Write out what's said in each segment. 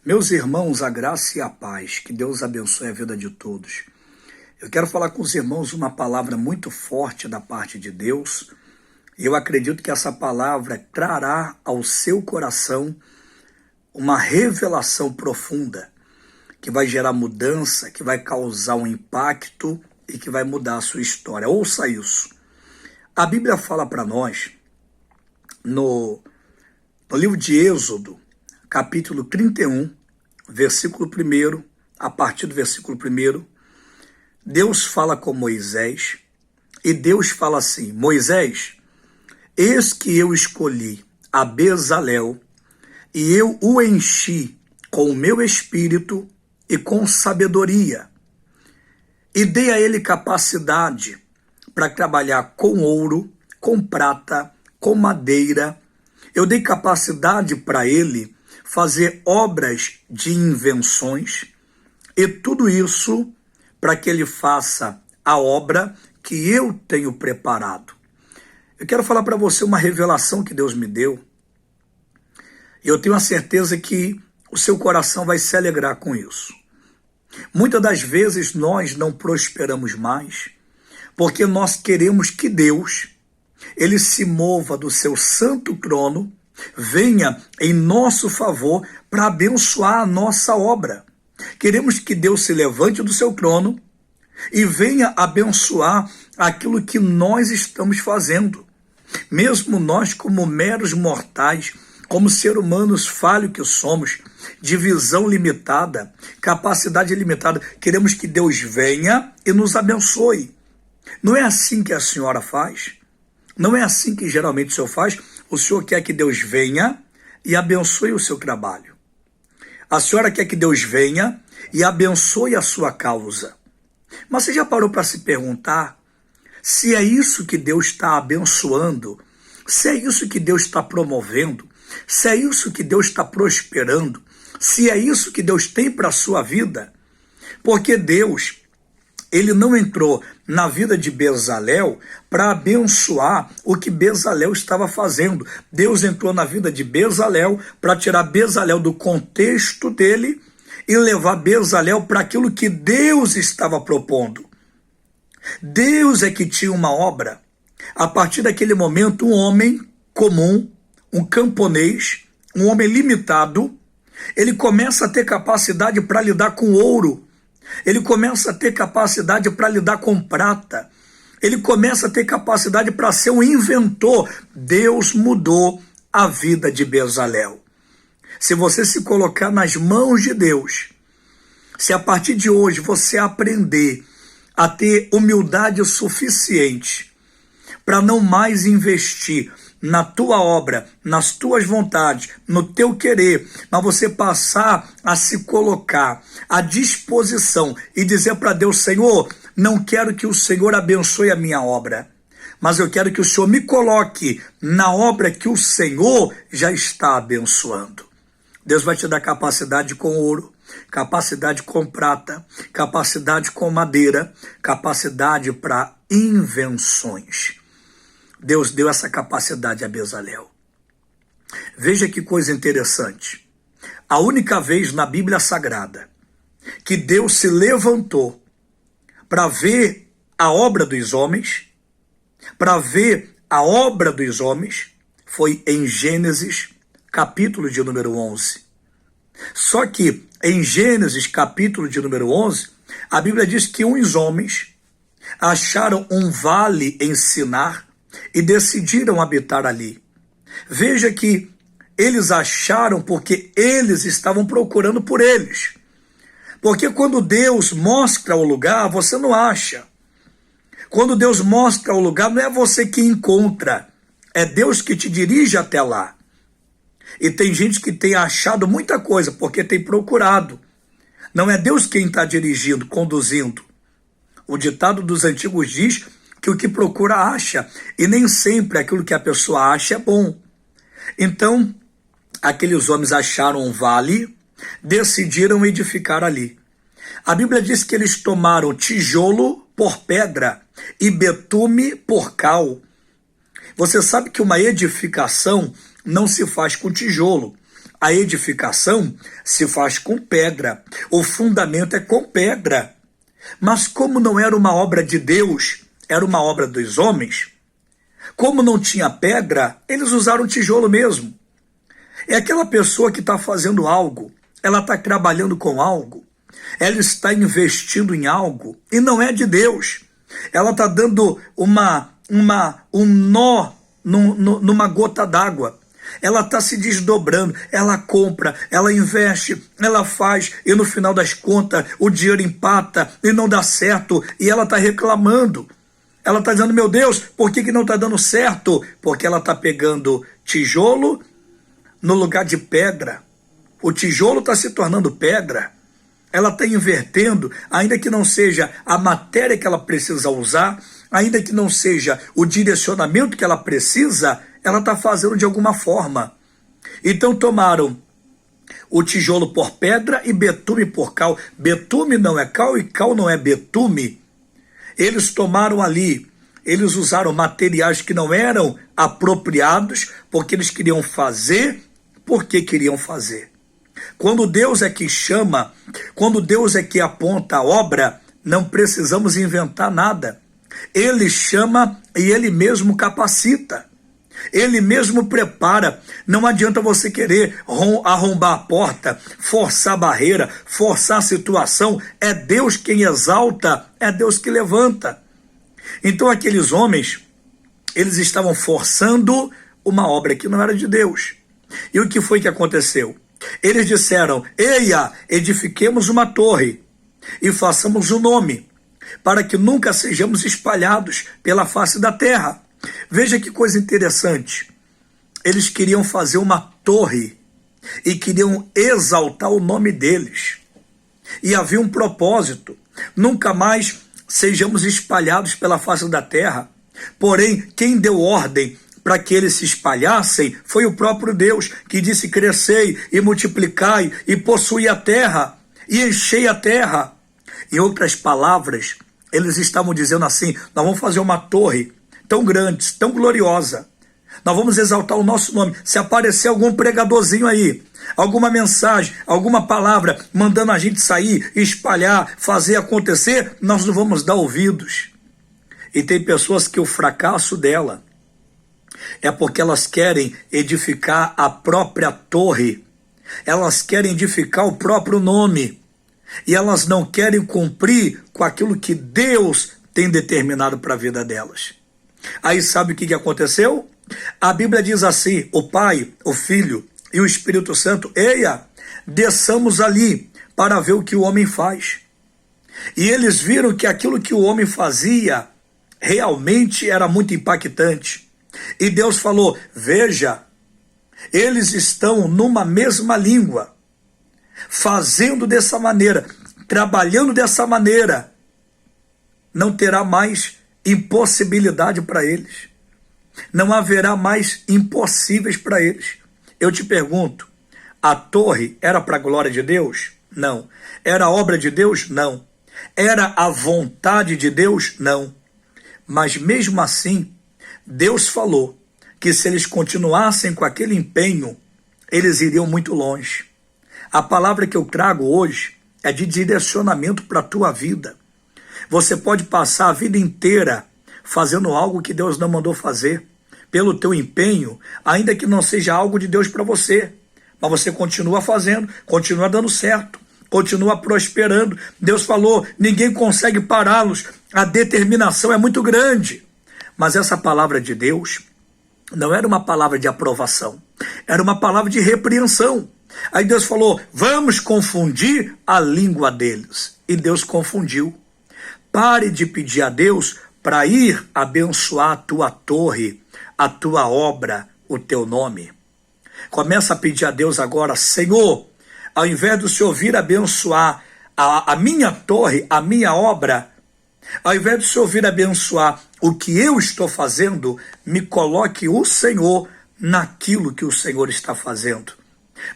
Meus irmãos, a graça e a paz, que Deus abençoe a vida de todos. Eu quero falar com os irmãos uma palavra muito forte da parte de Deus. E eu acredito que essa palavra trará ao seu coração uma revelação profunda, que vai gerar mudança, que vai causar um impacto e que vai mudar a sua história. Ouça isso. A Bíblia fala para nós, no livro de Êxodo, capítulo 31, versículo 1, a partir do versículo 1, Deus fala com Moisés, e Deus fala assim: Moisés, eis que eu escolhi a Bezalel, e eu o enchi com o meu espírito e com sabedoria, e dei a ele capacidade para trabalhar com ouro, com prata, com madeira. Eu dei capacidade para ele fazer obras de invenções, e tudo isso para que ele faça a obra que eu tenho preparado. Eu quero falar para você uma revelação que Deus me deu. Eu tenho a certeza que o seu coração vai se alegrar com isso. Muitas das vezes nós não prosperamos mais porque nós queremos que Deus, ele se mova do seu santo trono, venha em nosso favor para abençoar a nossa obra. Queremos que Deus se levante do seu trono e venha abençoar aquilo que nós estamos fazendo. Mesmo nós, como meros mortais, como seres humanos falhos que somos, de visão limitada, capacidade limitada, queremos que Deus venha e nos abençoe. Não é assim que a senhora faz? Não é assim que geralmente o senhor faz? O senhor quer que Deus venha e abençoe o seu trabalho. A senhora quer que Deus venha e abençoe a sua causa. Mas você já parou para se perguntar se é isso que Deus está abençoando? Se é isso que Deus está promovendo? Se é isso que Deus está prosperando? Se é isso que Deus tem para a sua vida? Porque Deus, ele não entrou na vida de Bezalel para abençoar o que Bezalel estava fazendo. Deus entrou na vida de Bezalel para tirar Bezalel do contexto dele e levar Bezalel para aquilo que Deus estava propondo. Deus é que tinha uma obra. A partir daquele momento, um homem comum, um camponês, um homem limitado, ele começa a ter capacidade para lidar com ouro. Ele começa a ter capacidade para lidar com prata. Ele começa a ter capacidade para ser um inventor. Deus mudou a vida de Bezalel. Se você se colocar nas mãos de Deus, se a partir de hoje você aprender a ter humildade suficiente para não mais investir na tua obra, nas tuas vontades, no teu querer, mas você passar a se colocar à disposição e dizer para Deus: Senhor, não quero que o Senhor abençoe a minha obra, mas eu quero que o Senhor me coloque na obra que o Senhor já está abençoando. Deus vai te dar capacidade com ouro, capacidade com prata, capacidade com madeira, capacidade para invenções. Deus deu essa capacidade a Bezalel. Veja que coisa interessante. A única vez na Bíblia Sagrada que Deus se levantou para ver a obra dos homens, foi em Gênesis, capítulo de número 11. Só que em Gênesis, capítulo de número 11, a Bíblia diz que uns homens acharam um vale em Sinar e decidiram habitar ali. Veja que eles acharam porque eles estavam procurando por eles. Porque quando Deus mostra o lugar, você não acha. Quando Deus mostra o lugar, não é você que encontra, é Deus que te dirige até lá. E tem gente que tem achado muita coisa porque tem procurado. Não é Deus quem está dirigindo, conduzindo. O ditado dos antigos diz que o que procura acha, e nem sempre aquilo que a pessoa acha é bom. Então, aqueles homens acharam um vale, decidiram edificar ali. A Bíblia diz que eles tomaram tijolo por pedra e betume por cal. Você sabe que uma edificação não se faz com tijolo. a edificação se faz com pedra, o fundamento é com pedra. Mas como não era uma obra de Deus, era uma obra dos homens, como não tinha pedra, eles usaram tijolo mesmo. É aquela pessoa que está fazendo algo, ela está trabalhando com algo, ela está investindo em algo e não é de Deus. Ela está dando um nó numa gota d'água. Ela está se desdobrando, ela compra, ela investe, ela faz e no final das contas o dinheiro empata e não dá certo e ela está reclamando. Ela está dizendo, meu Deus, por que não está dando certo? Porque ela está pegando tijolo no lugar de pedra. O tijolo está se tornando pedra. Ela está invertendo, ainda que não seja a matéria que ela precisa usar, ainda que não seja o direcionamento que ela precisa, ela está fazendo de alguma forma. Então tomaram o tijolo por pedra e betume por cal. Betume não é cal e cal não é betume. Eles tomaram ali, eles usaram materiais que não eram apropriados, porque eles queriam fazer, porque queriam fazer. Quando Deus é que chama, quando Deus é que aponta a obra, não precisamos inventar nada. Ele chama e Ele mesmo capacita. Ele mesmo prepara. Não adianta você querer arrombar a porta, forçar a barreira, forçar a situação. É Deus quem exalta, é Deus que levanta. Então aqueles homens, eles estavam forçando uma obra que não era de Deus. E o que foi que aconteceu? Eles disseram, eia, edifiquemos uma torre e façamos um nome, para que nunca sejamos espalhados pela face da terra. Veja que coisa interessante. Eles queriam fazer uma torre e queriam exaltar o nome deles. E havia um propósito. Nunca mais sejamos espalhados pela face da terra. Porém, quem deu ordem para que eles se espalhassem foi o próprio Deus, que disse, crescei e multiplicai e possuí a terra e enchei a terra. Em outras palavras, eles estavam dizendo assim, nós vamos fazer uma torre tão grande, tão gloriosa. Nós vamos exaltar o nosso nome. Se aparecer algum pregadorzinho aí, alguma mensagem, alguma palavra, mandando a gente sair, espalhar, fazer acontecer, nós não vamos dar ouvidos. E tem pessoas que o fracasso dela é porque elas querem edificar a própria torre. Elas querem edificar o próprio nome. E elas não querem cumprir com aquilo que Deus tem determinado para a vida delas. Aí sabe o que aconteceu? A Bíblia diz assim, o Pai, o Filho e o Espírito Santo, eia, desçamos ali para ver o que o homem faz. E eles viram que aquilo que o homem fazia realmente era muito impactante. E Deus falou, veja, eles estão numa mesma língua, fazendo dessa maneira, trabalhando dessa maneira, não terá mais impossibilidade para eles. Não haverá mais impossíveis para eles. Eu te pergunto, a torre era para a glória de Deus? Não. Era obra de Deus? Não. Era a vontade de Deus? Não. Mas mesmo assim, Deus falou que se eles continuassem com aquele empenho, eles iriam muito longe. A palavra que eu trago hoje é de direcionamento para a tua vida. Você pode passar a vida inteira fazendo algo que Deus não mandou fazer, pelo teu empenho, ainda que não seja algo de Deus para você. Mas você continua fazendo, continua dando certo, continua prosperando. Deus falou, ninguém consegue pará-los, a determinação é muito grande. Mas essa palavra de Deus não era uma palavra de aprovação, era uma palavra de repreensão. Aí Deus falou, vamos confundir a língua deles. E Deus confundiu. Pare de pedir a Deus para ir abençoar a tua torre, a tua obra, o teu nome. Começa a pedir a Deus agora, Senhor, ao invés do Senhor vir abençoar a minha torre, a minha obra, ao invés do Senhor vir abençoar o que eu estou fazendo, me coloque o Senhor naquilo que o Senhor está fazendo.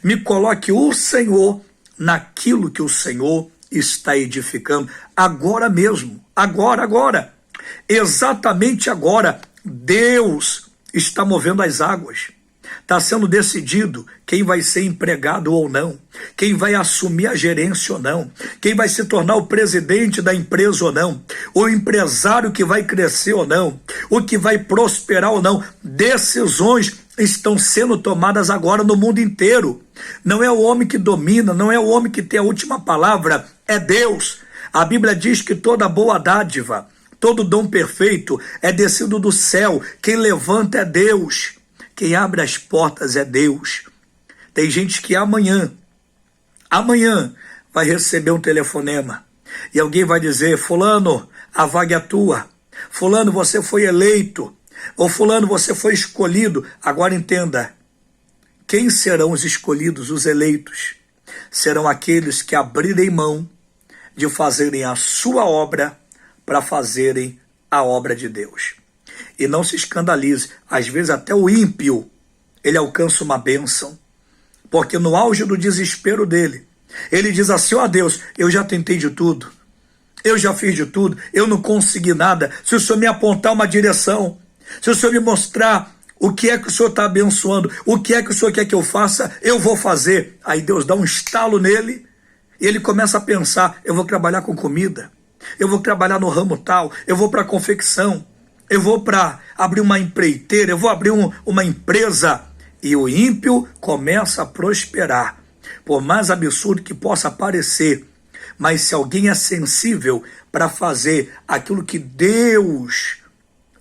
Me coloque o Senhor naquilo que o Senhor está edificando. Agora mesmo, agora. Exatamente agora, Deus está movendo as águas. Está sendo decidido quem vai ser empregado ou não, quem vai assumir a gerência ou não, quem vai se tornar o presidente da empresa ou não, o empresário que vai crescer ou não, o que vai prosperar ou não. Decisões estão sendo tomadas agora no mundo inteiro. Não é o homem que domina, não é o homem que tem a última palavra, é Deus. A Bíblia diz que toda boa dádiva, todo dom perfeito é descido do céu. Quem levanta é Deus. Quem abre as portas é Deus. Tem gente que amanhã vai receber um telefonema e alguém vai dizer: fulano, a vaga é tua. Fulano, você foi eleito. Ou fulano, você foi escolhido. Agora entenda, quem serão os escolhidos, os eleitos? Serão aqueles que abrirem mão de fazerem a sua obra para fazerem a obra de Deus. E não se escandalize, às vezes até o ímpio, ele alcança uma bênção, porque no auge do desespero dele, ele diz assim: ó Deus, eu já tentei de tudo, eu já fiz de tudo, eu não consegui nada. Se o Senhor me apontar uma direção, se o Senhor me mostrar o que é que o Senhor está abençoando, o que é que o Senhor quer que eu faça, eu vou fazer. Aí Deus dá um estalo nele, e ele começa a pensar: eu vou trabalhar com comida, eu vou trabalhar no ramo tal, eu vou para a confecção, eu vou para abrir uma empreiteira, eu vou abrir uma empresa. E o ímpio começa a prosperar. Por mais absurdo que possa parecer, mas se alguém é sensível para fazer aquilo que Deus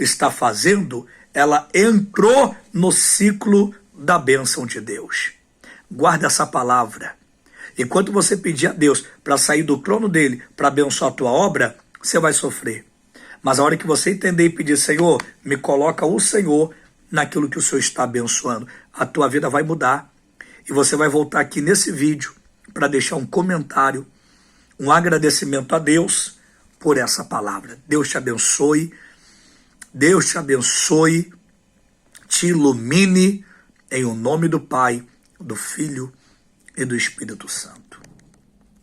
está fazendo, ela entrou no ciclo da bênção de Deus. Guarda essa palavra. Enquanto você pedir a Deus para sair do trono dele, para abençoar a tua obra, você vai sofrer. Mas a hora que você entender e pedir: Senhor, me coloca o Senhor naquilo que o Senhor está abençoando, a tua vida vai mudar. E você vai voltar aqui nesse vídeo para deixar um comentário, um agradecimento a Deus por essa palavra. Deus te abençoe, Deus te abençoe, te ilumine, em o nome do Pai, do Filho e do Espírito Santo.